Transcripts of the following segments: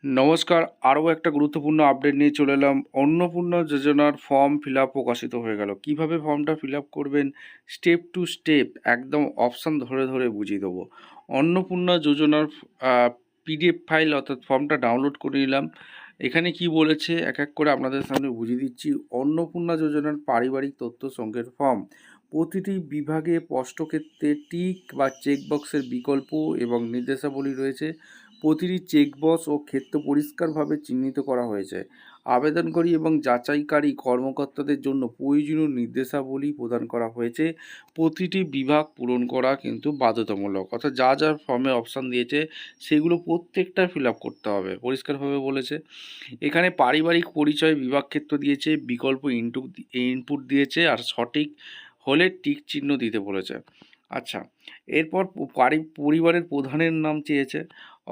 নমস্কার, আরও একটা গুরুত্বপূর্ণ আপডেট নিয়ে চলে এলাম। অন্নপূর্ণা যোজনার ফর্ম ফিল আপ প্রকাশিত হয়ে গেল। কিভাবে ফর্মটা ফিল আপ করবেন স্টেপ টু স্টেপ একদম অপশান ধরে ধরে বুঝিয়ে দেবো। অন্নপূর্ণা যোজনার পিডিএফ ফাইল অর্থাৎ ফর্মটা ডাউনলোড করে নিলাম। এখানে কি বলেছে এক এক করে আপনাদের সামনে বুঝিয়ে দিচ্ছি। অন্নপূর্ণা যোজনার পারিবারিক তথ্য সংগ্রহের ফর্ম। প্রতিটি বিভাগে স্পষ্টক্ষেত্রে টিক বা চেকবক্সের বিকল্প এবং নির্দেশাবলী রয়েছে। প্রতিটি চেকবক্স ও ক্ষেত্র পরিষ্কারভাবে চিহ্নিত করা হয়েছে। আবেদনকারী এবং যাচাইকারী কর্মকর্তাদের জন্য প্রয়োজনীয় নির্দেশাবলী প্রদান করা হয়েছে। প্রতিটি বিভাগ পূরণ করা কিন্তু বাধ্যতামূলক, অর্থাৎ যা যা ফর্মে অপশান দিয়েছে সেগুলো প্রত্যেকটা ফিল আপ করতে হবে, পরিষ্কারভাবে বলেছে। এখানে পারিবারিক পরিচয় বিভাগ ক্ষেত্র দিয়েছে, বিকল্প ইনপুট দিয়েছে, আর সঠিক হলে টিক চিহ্ন দিতে বলেছে। আচ্ছা, এরপর পরিবারের প্রধানের নাম চেয়েছে,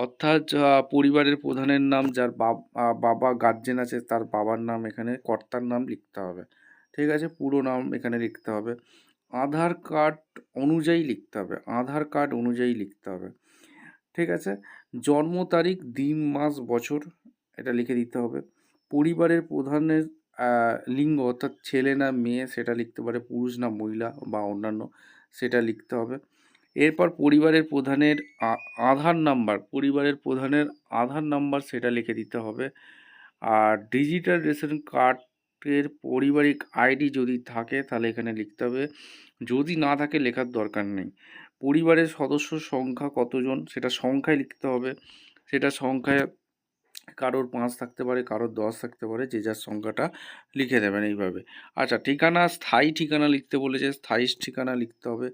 অর্থাৎ পরিবারের প্রধানের নাম, যার বাবা গার্জেন আছে তার বাবার নাম এখানে কর্তার নাম লিখতে হবে। ঠিক আছে, পুরো নাম এখানে লিখতে হবে। আধার কার্ড অনুযায়ী লিখতে হবে, আধার কার্ড অনুযায়ী লিখতে হবে। ঠিক আছে, জন্ম তারিখ, দিন, মাস, বছর এটা লিখে দিতে হবে। পরিবারের প্রধানের লিঙ্গ, অর্থাৎ ছেলে না মেয়ে সেটা লিখতে পারে, পুরুষ না মহিলা বা অন্যান্য সেটা লিখতে হবে। এরপর পরিবারের প্রধানের আধার নাম্বার, পরিবারের প্রধানের আধার নাম্বার সেটা লিখে দিতে হবে। আর ডিজিটাল রেশন কার্ডের পারিবারিক আইডি যদি থাকে তাহলে এখানে লিখতে হবে, যদি না থাকে লেখার দরকার নেই। পরিবারের সদস্য সংখ্যা কতজন সেটা সংখ্যায় লিখতে হবে, সেটা সংখ্যায় কারোর 5 থাকতে পারে, কারোর 10 থাকতে পারে, যে যার সংখ্যাটা লিখে দেবেন এইভাবে। আচ্ছা, ঠিকানা, স্থায়ী ঠিকানা লিখতে বলেছে, স্থায়ী ঠিকানা লিখতে হবে।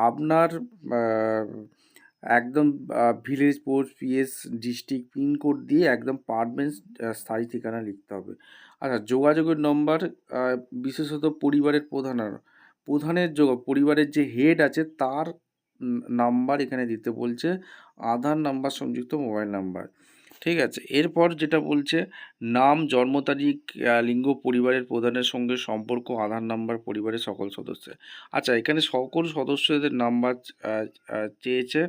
আপনার একদম village, post, PS, district, pincode দিয়ে একদম পারমানেন্ট স্থায়ী ঠিকানা লিখতে হবে। আচ্ছা, যোগাযোগের নম্বর, বিশেষত পরিবারের প্রধানের পরিবারের যে হেড আছে তার নাম্বার এখানে দিতে বলছে, আধার নাম্বার সংযুক্ত মোবাইল নাম্বার। ঠিক আছে, এরপর যেটা বলছে নাম, জন্ম তারিখ, লিঙ্গ, পরিবারের প্রধানের সঙ্গে সম্পর্ক, আধার নাম্বার, পরিবারের সকল সদস্যের। আচ্ছা, এখানে সকল সদস্যদের নাম্বার চেয়েছে।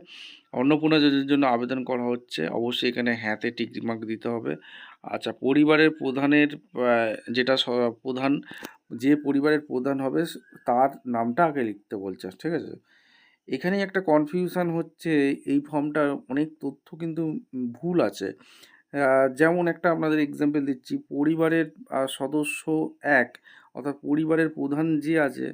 অন্নপূর্ণা যোজনার জন্য আবেদন করা হচ্ছে, অবশ্যই এখানে হ্যাঁতে টিক মার্ক দিতে হবে। আচ্ছা, পরিবারের প্রধানের যেটা প্রধান, যে পরিবারের প্রধান হবে তার নামটা আগে লিখতে বলছে। ঠিক আছে, এখানেই একটা কনফিউশন হচ্ছে, এই ফর্মটার অনেক তথ্য কিন্তু ভুল আছে। যেমন একটা আপনাদের এক্সাম্পল দিচ্ছি, পরিবারের সদস্য 1, অর্থাৎ পরিবারের প্রধান যে আছে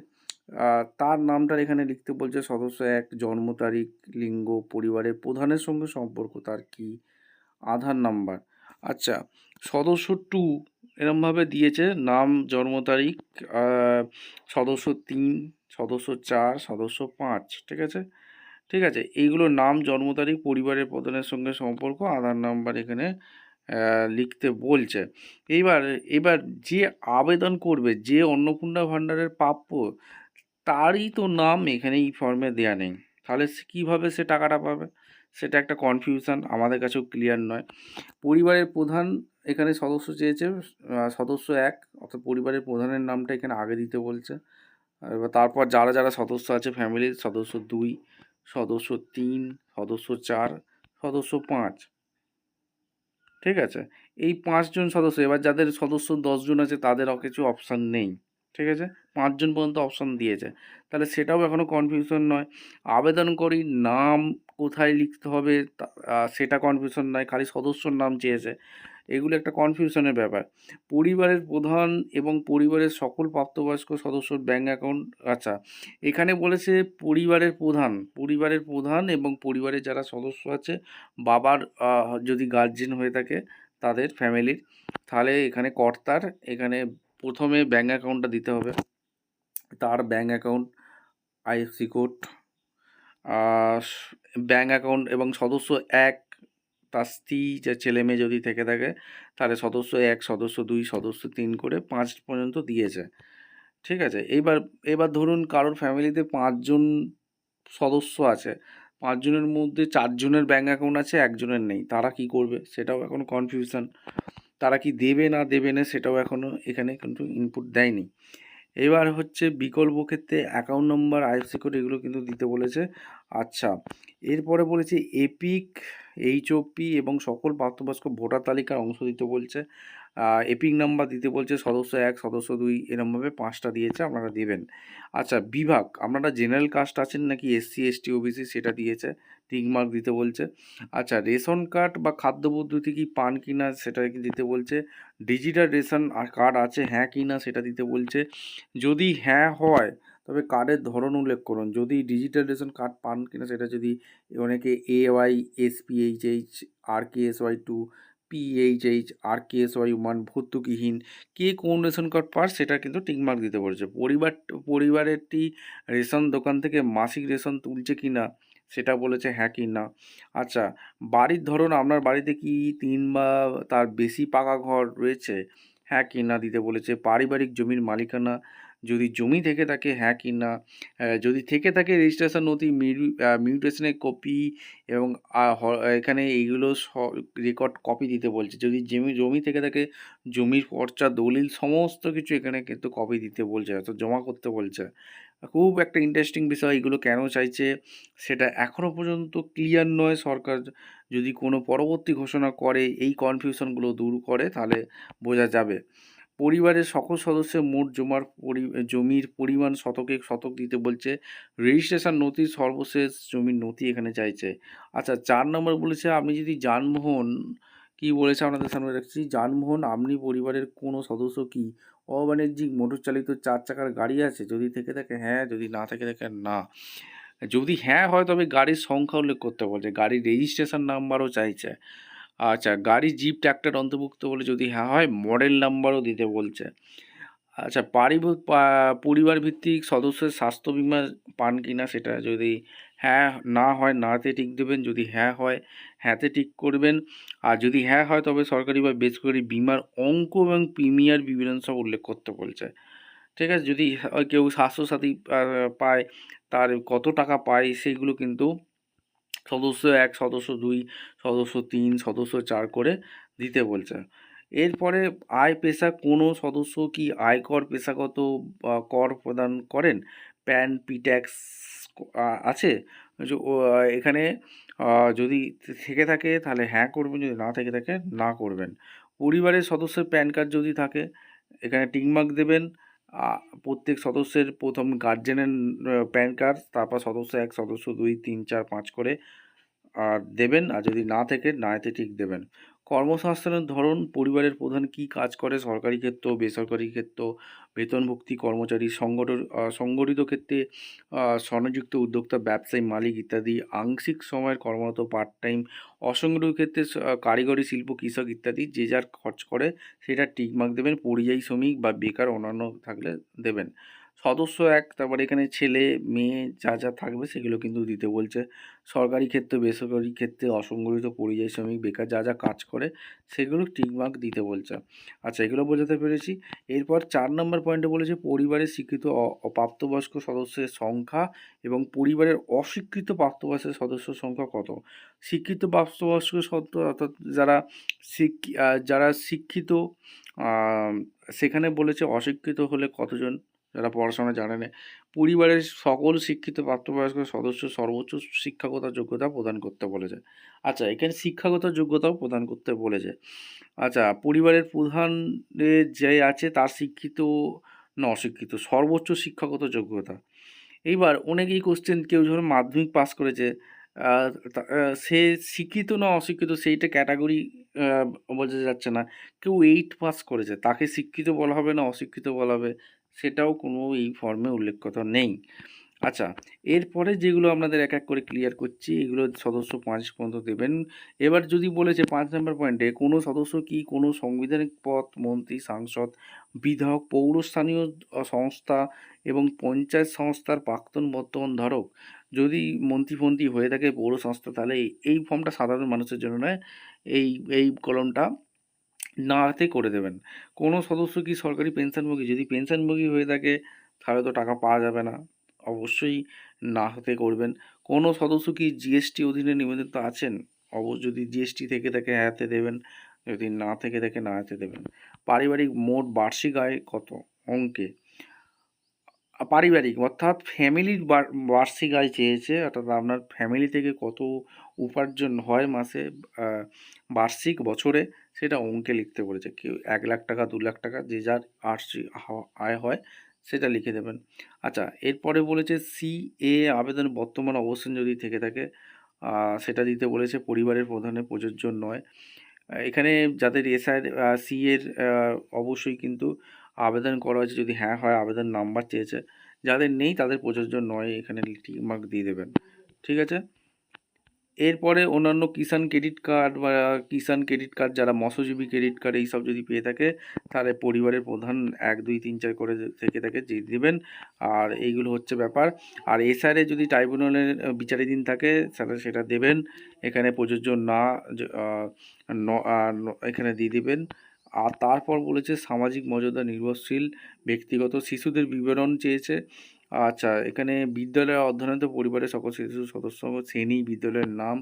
তার নামটা এখানে লিখতে বলছে সদস্য 1, জন্ম তারিখ, লিঙ্গ, পরিবারের প্রধানের সঙ্গে সম্পর্ক তার কি, আধার নাম্বার। আচ্ছা, সদস্য 2 এরমভাবে দিয়েছে, নাম, জন্ম তারিখ, সদস্য 3, সদস্য 4, সদস্য 5। ঠিক আছে, ঠিক আছে, এইগুলো নাম, জন্ম তারিখ, পরিবারের প্রধানের সঙ্গে সম্পর্ক, আধার নাম্বার এখানে লিখতে বলছে। এইবার এবার যে আবেদন করবে, যে অন্নপূর্ণা ভাণ্ডারের প্রাপ্য, তারই তো নাম এখানে এই ফর্মে দেওয়া নেই, তাহলে কীভাবে সে টাকাটা পাবে? সেটা একটা কনফিউশন, আমাদের কাছেও ক্লিয়ার নয়। পরিবারের প্রধান এখানে সদস্য চেয়েছে, সদস্য 1, অর্থাৎ পরিবারের প্রধানের নামটা এখানে আগে দিতে বলছে। এবার তারপর যারা যারা সদস্য আছে ফ্যামিলির, সদস্য 2, সদস্য 3, সদস্য 4, সদস্য 5। ঠিক আছে, এই 5 জন সদস্য, এবার যাদের সদস্য 10 জন আছে তাদের কিছু অপশান নেই। ঠিক আছে, 5 জন পর্যন্ত অপশান দিয়েছে, তাহলে সেটাও এখনও কনফিউশন নয়। আবেদনকারীর নাম কোথায় লিখতে হবে সেটা কনফিউশন নয়, খালি সদস্যর নাম চেয়েছে, এগুলো একটা কনফিউশনের ব্যাপার। পরিবারের প্রধান এবং পরিবারের সকল প্রাপ্তবয়স্ক সদস্যর ব্যাঙ্ক অ্যাকাউন্ট। আচ্ছা, এখানে বলেছে পরিবারের প্রধান এবং পরিবারের যারা সদস্য আছে, বাবার যদি গার্জেন হয়ে থাকে তাদের ফ্যামিলির, তাহলে এখানে কর্তার এখানে প্রথমে ব্যাঙ্ক অ্যাকাউন্টটা দিতে হবে, তার bank account, IFC code, bank account এবং সদস্য 1, তার স্ত্রী, যে ছেলে মেয়ে যদি থেকে থাকে তাহলে সদস্য 1, সদস্য 2, সদস্য 3 করে 5 পর্যন্ত দিয়েছে। ঠিক আছে, এবার ধরুন কারোর ফ্যামিলিতে 5 জন সদস্য আছে, 5 জনের মধ্যে 4 জনের ব্যাঙ্ক অ্যাকাউন্ট আছে, 1 জনের নেই, তারা কি করবে সেটাও এখনও কনফিউশন। তারা কি দেবে না দেবে না সেটাও এখনও এখানে কিন্তু ইনপুট দেয়নি। এবার হচ্ছে বিকল্প ক্ষেত্রে অ্যাকাউন্ট নম্বর, আইএফএসসি কোড এগুলো কিন্তু দিতে বলেছে। আচ্ছা, এরপরে বলেছে এপিক, এইচওপি এবং সকল প্রাপ্তবয়স্ক ভোটার তালিকার অংশ দিতে বলছে। এপিক নাম্বার দিতে বলছে, সদস্য 1, সদস্য 2 এরমভাবে 5টা দিয়েছে, আপনারা দেবেন। আচ্ছা, বিভাগ আপনারা জেনারেল কাস্ট আছেন নাকি এসসি, এসটি, ওবিসি সেটা দিয়েছে, টিক মার্ক দিতে বলছে। আচ্ছা, রেশন কার্ড বা খাদ্য পদ্ধতি কি পান কি না সেটা কি দিতে বলছে। ডিজিটাল রেশন কার্ড আছে হ্যাঁ কি না সেটা দিতে বলছে। যদি হ্যাঁ হয় তবে কার্ডের ধরন উল্লেখ করুন। যদি ডিজিটাল রেশন কার্ড পান কিনা সেটা যদি অনেকে AY SPHH RKSY2 PHH RKSY1 ভর্তুকিহীন কে কোন রেশন কার্ড পাস সেটা কিন্তু টিকমার্ক দিতে বলেছে। পরিবারেরটি রেশন দোকান থেকে মাসিক রেশন তুলছে কি না সেটা বলেছে হ্যাঁ কি না। আচ্ছা, বাড়ির ধরন আপনার বাড়িতে কি 3 বা তার বেশি পাকা ঘর রয়েছে হ্যাঁ কি না দিতে বলেছে। পারিবারিক জমির মালিকানা যদি জমি থেকে থাকে হ্যাঁ কি না। যদি থেকে থাকে রেজিস্ট্রেশন নথি, মিউটেশনের কপি এবং এখানে এইগুলো রেকর্ড কপি দিতে বলছে। যদি জমি থেকে থাকে জমির পর্চা, দলিল সমস্ত কিছু এখানে কিন্তু কপি দিতে বলছে, অর্থাৎ জমা করতে বলছে। খুব একটা ইন্টারেস্টিং বিষয়। এগুলো কেন চাইছে সেটা এখনও পর্যন্ত ক্লিয়ার নয়। সরকার যদি কোনো পরবর্তী ঘোষণা করে এই কনফিউশনগুলো দূর করে তাহলে বোঝা যাবে। পরিবারের সকল সদস্যের মোট জমির পরিমাণ শতকে শতক দিতে বলছে। রেজিস্ট্রেশন নথি, সর্বশেষ জমির নথি এখানে চাইছে। আচ্ছা, 4 নম্বর বলেছে আপনি যদি যানবাহন, কি বলেছে আপনাদের সামনে রাখছি, যানবাহন আপনি পরিবারের কোনো সদস্য কি অবাণিজ্যিক মোটর চালিত 4 চাকার গাড়ি আছে, যদি থেকে থাকে হ্যাঁ, যদি না থেকে থাকে না। যদি হ্যাঁ হয় তবে গাড়ির সংখ্যা উল্লেখ করতে বলছে, গাড়ির রেজিস্ট্রেশন নাম্বারও চাইছে। আচ্ছা, গাড়ি, জিপ, ট্র্যাক্টর অন্তর্ভুক্ত বলে যদি হ্যাঁ হয় মডেল নাম্বারও দিতে বলছে। আচ্ছা, পরিবার ভিত্তিক সদস্যের স্বাস্থ্য বিমা পান কি না সেটা যদি হ্যাঁ না হয় নাতে টিক দেবেন, যদি হ্যাঁ হয় হ্যাঁতে টিক করবেন। আর যদি হ্যাঁ হয় তবে সরকারি বা বেসরকারি বিমার অঙ্ক এবং প্রিমিয়ার বিবরণ সব উল্লেখ করতে বলছে। ঠিক আছে, যদি কেউ স্বাস্থ্যসাথী পায় তার কত টাকা পায় সেইগুলো কিন্তু সদস্য 1, সদস্য 2, সদস্য 3, সদস্য 4 করে দিতে বলছে। এরপরে আয় পেশা কোনো সদস্য কি আয়কর পেশাগত কর প্রদান করেন? প্যান, পিট্যাক্স আছে? এখানে যদি থেকে থাকে তাহলে হ্যাঁ করবেন, যদি না থেকে থাকে না করবেন। পরিবারের সদস্যের প্যান কার্ড যদি থাকে এখানে টিক মার্ক দেবেন। প্রত্যেক সদস্যের প্রথম গার্জেনের প্যান কার্ড, তারপর সদস্য 1, সদস্য 2, 3, 4, 5 করে দেবেন। আর যদি না থেকে নাতে টিক দেবেন। কর্মসংস্থানের ধরন, পরিবারের প্রধান কী কাজ করে, সরকারি ক্ষেত্র, বেসরকারি ক্ষেত্র, বেতনভুক্তি কর্মচারী, সংগঠিত ক্ষেত্রে স্বনিযুক্ত উদ্যোক্তা, ব্যবসায়ী, মালিক ইত্যাদি, আংশিক সময়ের কর্মরত, পার্ট টাইম, অসংগঠিত ক্ষেত্রে কারিগরি শিল্প, কৃষক ইত্যাদি, যে যার খরচ করে সেটা টিকমার্ক দেবেন। পরিযায়ী শ্রমিক বা বেকার অন্যান্য থাকলে দেবেন। সদস্য 1, তারপরে এখানে ছেলে মেয়ে যা যা থাকবে সেগুলো কিন্তু দিতে বলছে। সরকারি ক্ষেত্রে, বেসরকারি ক্ষেত্রে, অসংগঠিত, পরিযায়ী শ্রমিক, বেকার যা যা কাজ করে সেগুলো টিকমার্ক দিতে বলছে। আচ্ছা, এগুলো বোঝাতে পেরেছি। এরপর 4 নম্বর পয়েন্টে বলেছে পরিবারের স্বীকৃত প্রাপ্তবয়স্ক সদস্যের সংখ্যা এবং পরিবারের অস্বীকৃত প্রাপ্তবয়স্ক সদস্যের সংখ্যা কত। স্বীকৃত প্রাপ্তবয়স্ক সদস্য অর্থাৎ যারা শিক্ষিত, সেখানে বলেছে অশিক্ষিত হলে কতজন, যারা পড়াশোনা জানে না। পরিবারের সকল শিক্ষিত প্রাপ্তবয়স্ক সদস্য সর্বোচ্চ শিক্ষাগত যোগ্যতা প্রদান করতে বলেছে। আচ্ছা, এখানে শিক্ষাগত যোগ্যতাও প্রদান করতে বলেছে। আচ্ছা, পরিবারের প্রধানের যে আছে তার শিক্ষিত না অশিক্ষিত, সর্বোচ্চ শিক্ষাগত যোগ্যতা। এইবার অনেকেই কোশ্চেন, কেউ যখন মাধ্যমিক পাস করেছে সে শিক্ষিত না অশিক্ষিত সেইটা ক্যাটাগরি বোঝা যাচ্ছে না। কেউ 8 পাস করেছে তাকে শিক্ষিত বলা হবে না অশিক্ষিত বলা হবে সেটাও কোনো এই ফর্মে উল্লেখগত নেই। আচ্ছা, এরপরে যেগুলো আপনাদের এক এক করে ক্লিয়ার করছি, এগুলো সদস্য 5 পর্যন্ত দেবেন। এবার যদি বলেছে 5 নম্বর পয়েন্টে কোনো সদস্য কি কোনো সাংবিধানিক পদ, মন্ত্রী, সাংসদ, বিধায়ক, পৌরস্থানীয় সংস্থা এবং পঞ্চায়েত সংস্থার প্রাক্তন বর্তমান ধারক, যদি মন্ত্রী হয়ে থাকে পৌর সংস্থা তাহলে এই ফর্মটা সাধারণ মানুষের জন্য নয়, এই এই কলমটা নাতে করে দেবেন। কোনো সদস্য কি সরকারি পেনশনভোগী, যদি পেনশনভোগী হয়ে থাকে তাহলে তো টাকা পাওয়া যাবে না, অবশ্যই না হতে করবেন। কোনো সদস্য কি জিএসটি অধীনে নিবন্ধিত আছেন, যদি জিএসটি থেকে থাকে হ্যাঁতে দেবেন, যদি না থেকে থাকে না হাতে দেবেন। পারিবারিক মোট বার্ষিক আয় কত অঙ্কে, পারিবারিক অর্থাৎ ফ্যামিলির বার্ষিক আয় চেয়েছে, অর্থাৎ আপনার ফ্যামিলি থেকে কত উপার্জন হয় মাসে, বার্ষিক, বছরে, সেটা অঙ্কে লিখতে বলেছে। কেউ 1,00,000 টাকা, 2,00,000 টাকা, যে যার আয় হয় সেটা লিখে দেবেন। আচ্ছা, এরপরে বলেছে CA আবেদন বর্তমান অবস্থান যদি থেকে থাকে সেটা দিতে বলেছে, পরিবারের প্রধানের প্রযোজ্য নয়। এখানে যাদের SR সি এর অবশ্যই কিন্তু আবেদন করা হয়েছে, যদি হ্যাঁ হয় আবেদন নাম্বার চেয়েছে, যাদের নেই তাদের প্রযোজ্য নয়, এখানে টিক মার্ক দিয়ে দেবেন। ঠিক আছে। এরপরে অন্যান্য কিষাণ ক্রেডিট কার্ড বা কিষাণ ক্রেডিট কার্ড, যারা মৎস্যজীবী ক্রেডিট কার্ড এইসব যদি পেয়ে থাকে, তাহলে পরিবারের প্রধান 1, 2, 3, 4 করে থেকে থাকে যে দেবেন। আর এইগুলো হচ্ছে ব্যাপার। আর এসআরে যদি ট্রাইব্যুনালের বিচারাধীন থাকে তাহলে সেটা দেবেন, এখানে প্রযোজ্য না, এখানে দিয়ে দিবেন। আর তারপর বলেছে সামাজিক মর্যাদা নির্ভরশীল ব্যক্তিগত শিশুদের বিবরণ চেয়েছে। আচ্ছা, এখানে বিদ্যালয়ে অধ্যয়নরত পরিবারের সকল শিশু সদস্য, শ্রেণী, বিদ্যালয়ের নাম,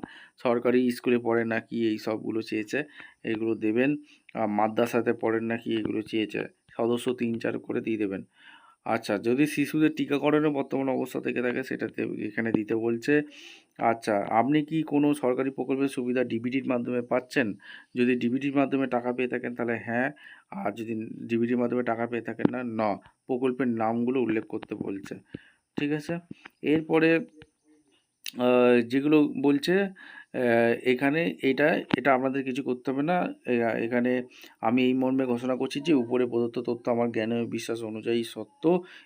সরকারি স্কুলে পড়েন নাকি, এই সবগুলো চেয়েছে, এগুলো দেবেন। মাদ্রাসাতে পড়েন নাকি, এগুলো চেয়েছে। সদস্য 3, 4 করে দিয়ে দেবেন। আচ্ছা, যদি শিশুদের টিকাকরণের বর্তমান অবস্থা থেকে থাকে সেটাতে এখানে দিতে বলছে। আচ্ছা, আপনি কি কোনো সরকারি প্রকল্পের সুবিধা ডিবিটির মাধ্যমে পাচ্ছেন? যদি ডিবিটির মাধ্যমে টাকা পেয়ে থাকেন তাহলে হ্যাঁ, আর যদি ডিবিটির মাধ্যমে টাকা পেয়ে থাকেন না, না। প্রকল্পের নামগুলো উল্লেখ করতে বলছে। ঠিক আছে। এরপরে যেগুলো বলছে এখানে এটা আপনাদের কিছু করতে হবে না। এখানে আমি এই মর্মে ঘোষণা করছি যে উপরে প্রদত্ত তথ্য আমার জ্ঞান ও বিশ্বাস অনুযায়ী সত্য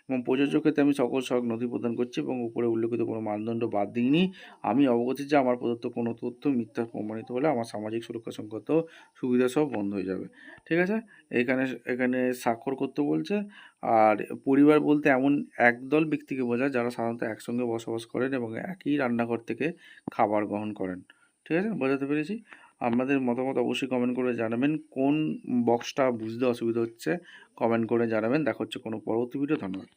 এবং প্রযোজ্য ক্ষেত্রে আমি সকল সহায়ক নথি প্রদান করছি এবং উপরে উল্লেখিত কোনো মানদণ্ড বাদ দিইনি। আমি অবগত যে আমার প্রদত্ত কোনো তথ্য মিথ্যা প্রমাণিত হলে আমার সামাজিক সুরক্ষা সংক্রান্ত সুবিধা সব বন্ধ হয়ে যাবে। ঠিক আছে? এখানে এখানে স্বাক্ষর করতে বলছে। আর পরিবার বলতে এমন একদল ব্যক্তিকে বোঝায় যারা সাধারণত একসঙ্গে বসবাস করেন এবং একই রান্নাঘর থেকে খাবার গ্রহণ করেন। ঠিক আছে? বোঝাতে পেরেছি? আপনাদের মতামত অবশ্যই কমেন্ট করে জানাবেন। কোন বক্সটা বুঝতে অসুবিধা হচ্ছে কমেন্ট করে জানাবেন। দেখা হচ্ছে কোনো পরবর্তী ভিডিও। ধন্যবাদ।